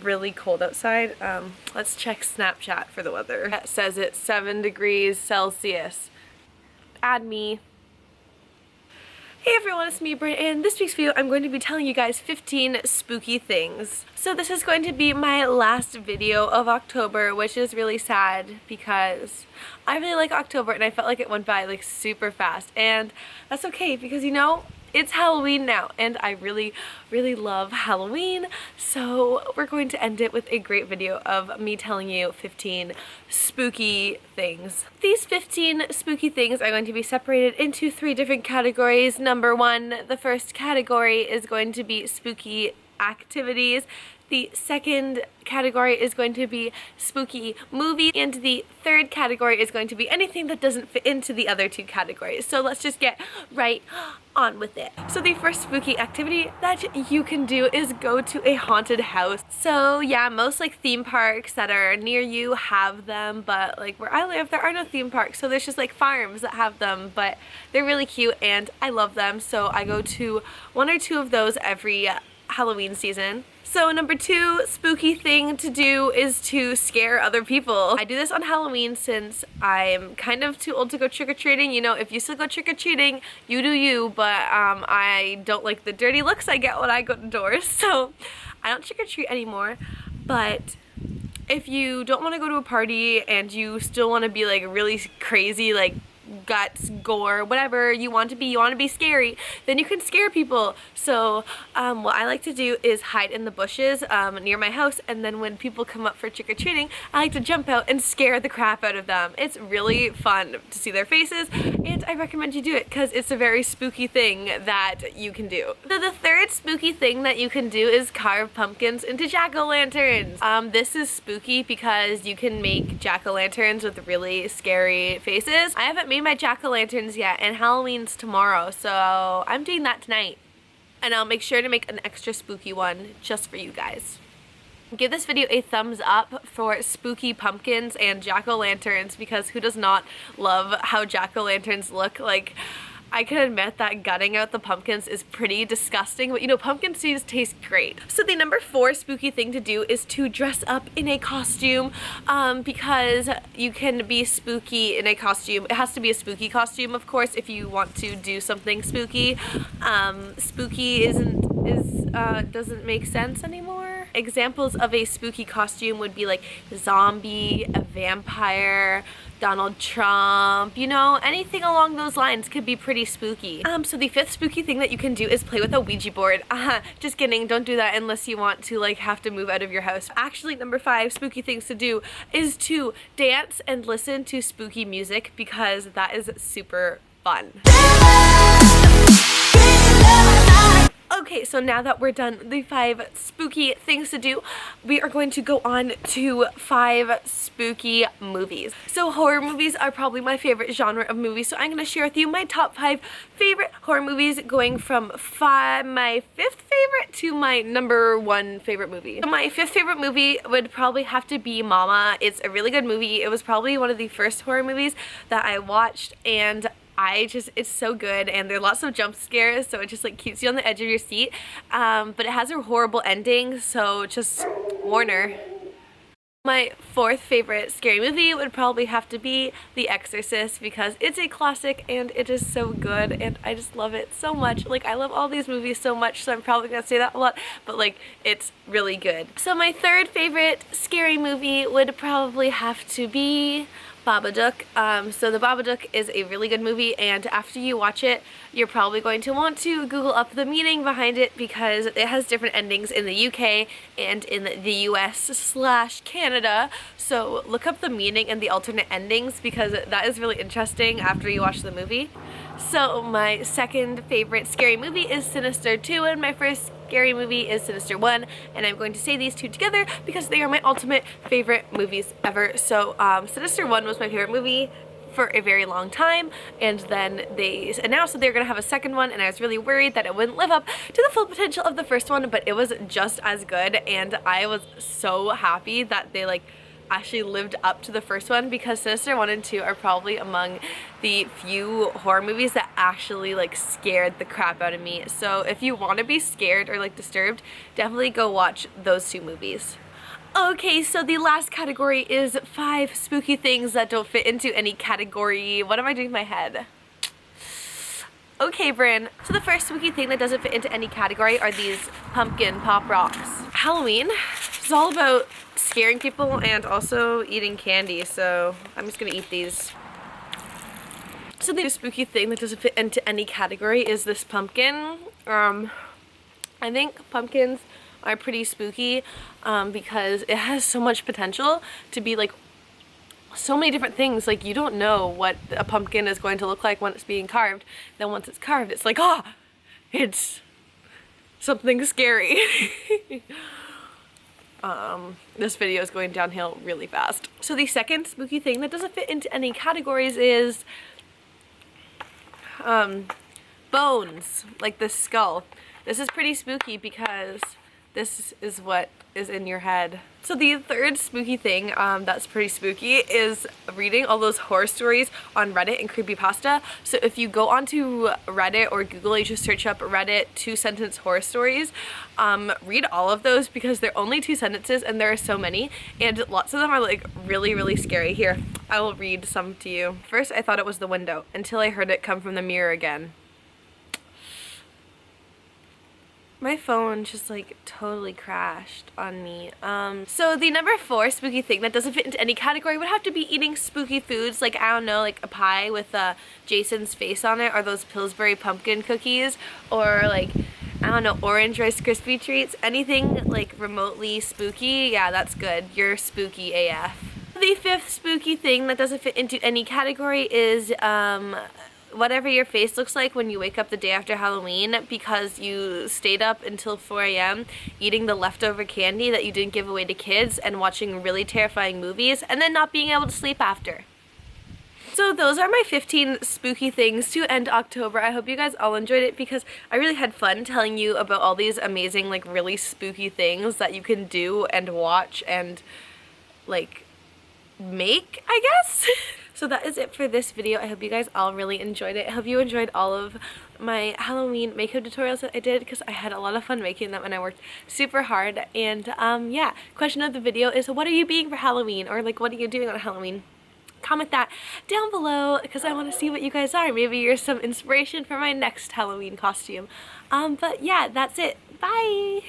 really cold outside. Let's check Snapchat for the weather. It says it's 7 degrees Celsius. Add me. Hey everyone, it's me, Bryn, and this week's video I'm going to be telling you guys 15 spooky things. So this is going to be my last video of October, which is really sad because I really like October and I felt like it went by like super fast, and that's okay because, you know, it's Halloween now and I really love Halloween, so we're going to end it with a great video of me telling you 15 spooky things. These 15 spooky things are going to be separated into 3 different categories. Number 1, the first category is going to be spooky activities. The second category is going to be spooky movies, and the third category is going to be anything that doesn't fit into the other 2 categories. So let's just get right on with it. So the first spooky activity that you can do is go to a haunted house. So yeah, most like theme parks that are near you have them, but like where I live there are no theme parks, so there's just like farms that have them, but they're really cute and I love them, so I go to 1 or 2 of those every Halloween season. So number 2 spooky thing to do is to scare other people. I do this on Halloween since I'm kind of too old to go trick-or-treating. You know, if you still go trick-or-treating, you do you, but I don't like the dirty looks I get when I go to doors, so I don't trick-or-treat anymore. But if you don't want to go to a party and you still want to be like really crazy, like guts, gore, whatever you want to be scary, then you can scare people. So what I like to do is hide in the bushes near my house, and then when people come up for trick-or-treating, I like to jump out and scare the crap out of them. It's really fun to see their faces, and I recommend you do it because it's a very spooky thing that you can do. So the third spooky thing that you can do is carve pumpkins into jack-o'-lanterns. This is spooky because you can make jack-o'-lanterns with really scary faces. I haven't made my jack-o'-lanterns yet, and Halloween's tomorrow, so I'm doing that tonight. And I'll make sure to make an extra spooky one just for you guys. Give this video a thumbs up for spooky pumpkins and jack-o'-lanterns, because who does not love how jack-o'-lanterns look? Like, I can admit that gutting out the pumpkins is pretty disgusting, but you know, pumpkin seeds taste great. So the number 4 spooky thing to do is to dress up in a costume, because you can be spooky in a costume. It has to be a spooky costume, of course, if you want to do something spooky. Spooky doesn't make sense anymore. Examples of a spooky costume would be like zombie, a vampire, Donald Trump, you know, anything along those lines could be pretty spooky. So the 5th spooky thing that you can do is play with a Ouija board. Just kidding, don't do that unless you want to like have to move out of your house. Actually, number 5 spooky things to do is to dance and listen to spooky music, because that is super fun. Okay, so now that we're done the 5 spooky things to do, we are going to go on to 5 spooky movies. So horror movies are probably my favorite genre of movies, so I'm going to share with you my top 5 favorite horror movies, going from my 5th favorite to my number 1 favorite movie. So my 5th favorite movie would probably have to be Mama. It's a really good movie. It was probably one of the first horror movies that I watched, and it's so good, and there are lots of jump scares, so it just like keeps you on the edge of your seat, but it has a horrible ending, so just Warner. My 4th favorite scary movie would probably have to be The Exorcist, because it's a classic and it is so good and I just love it so much. Like, I love all these movies so much, so I'm probably gonna say that a lot, but like, it's really good. So my 3rd favorite scary movie would probably have to be Babadook. So the Babadook is a really good movie, and after you watch it, you're probably going to want to Google up the meaning behind it, because it has different endings in the UK and in the US/Canada. So look up the meaning and the alternate endings, because that is really interesting after you watch the movie. So my 2nd favorite scary movie is Sinister 2, and my 1st scary movie is Sinister 1, and I'm going to say these 2 together because they are my ultimate favorite movies ever. So Sinister 1 was my favorite movie for a very long time, and then they announced that they were going to have a 2nd one, and I was really worried that it wouldn't live up to the full potential of the 1st one, but it was just as good, and I was so happy that they like actually lived up to the 1st one, because Sinister 1 and 2 are probably among the few horror movies that actually like scared the crap out of me. So if you want to be scared or like disturbed, definitely go watch those 2 movies. Okay, so the last category is 5 spooky things that don't fit into any category. What am I doing in my head? Okay, Bryn. So the first spooky thing that doesn't fit into any category are these pumpkin pop rocks. Halloween is all about scaring people and also eating candy, so I'm just gonna eat these. So the spooky thing that doesn't fit into any category is this pumpkin. I think pumpkins are pretty spooky because it has so much potential to be like so many different things. Like, you don't know what a pumpkin is going to look like when it's being carved. Then once it's carved, it's like, ah, it's something scary. This video is going downhill really fast. So the second spooky thing that doesn't fit into any categories is bones, like the skull. This is pretty spooky because this is what is in your head. So the third spooky thing that's pretty spooky is reading all those horror stories on Reddit and creepypasta. So if you go onto Reddit or Google, you just search up Reddit 2-sentence horror stories, read all of those because they're only 2 sentences and there are so many, and lots of them are like really, really scary. Here, I will read some to you. First, I thought it was the window until I heard it come from the mirror again. My phone just like totally crashed on me. So the number 4 spooky thing that doesn't fit into any category would have to be eating spooky foods, like, I don't know, like a pie with Jason's face on it, or those Pillsbury pumpkin cookies, or like, I don't know, orange Rice Krispie treats. Anything like remotely spooky, yeah, that's good. You're spooky AF. The 5th spooky thing that doesn't fit into any category is whatever your face looks like when you wake up the day after Halloween because you stayed up until 4 a.m. eating the leftover candy that you didn't give away to kids and watching really terrifying movies and then not being able to sleep after. So those are my 15 spooky things to end October. I hope you guys all enjoyed it because I really had fun telling you about all these amazing, like, really spooky things that you can do and watch and, like, make, I guess. So that is it for this video. I hope you guys all really enjoyed it. I hope you enjoyed all of my Halloween makeup tutorials that I did because I had a lot of fun making them and I worked super hard. And yeah, question of the video is, what are you being for Halloween? Or like, what are you doing on Halloween? Comment that down below because I want to see what you guys are. Maybe you're some inspiration for my next Halloween costume. But yeah, that's it. Bye!